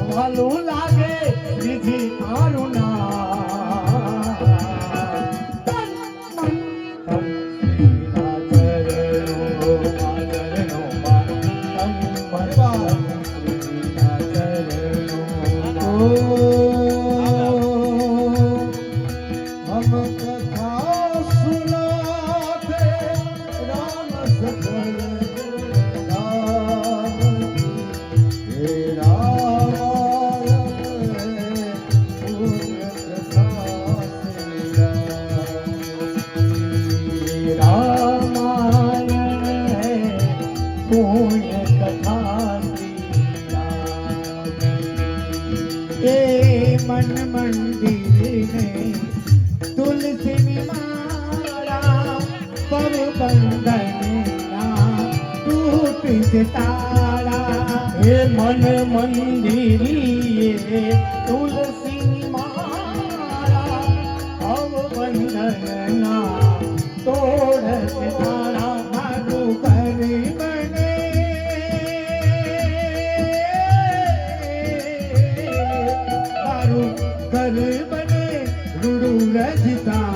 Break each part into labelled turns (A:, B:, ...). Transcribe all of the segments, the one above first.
A: વાલું લાગે વિધિ મારું પુણ્ય કથા એ મન મંદિરને તુલસીની માળા પવ બંધનના તૂટી તાળા એ મન મંદિરીએ તુલસીની માળા પવ બંધનના તોડ તાળા મારું કરી બને મારું ઘર બને રૂડું રજતા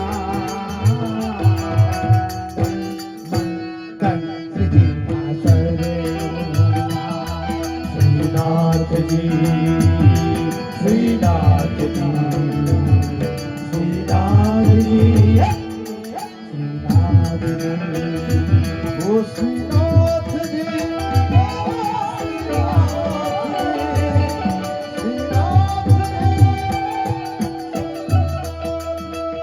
A: શ્રીનાથજી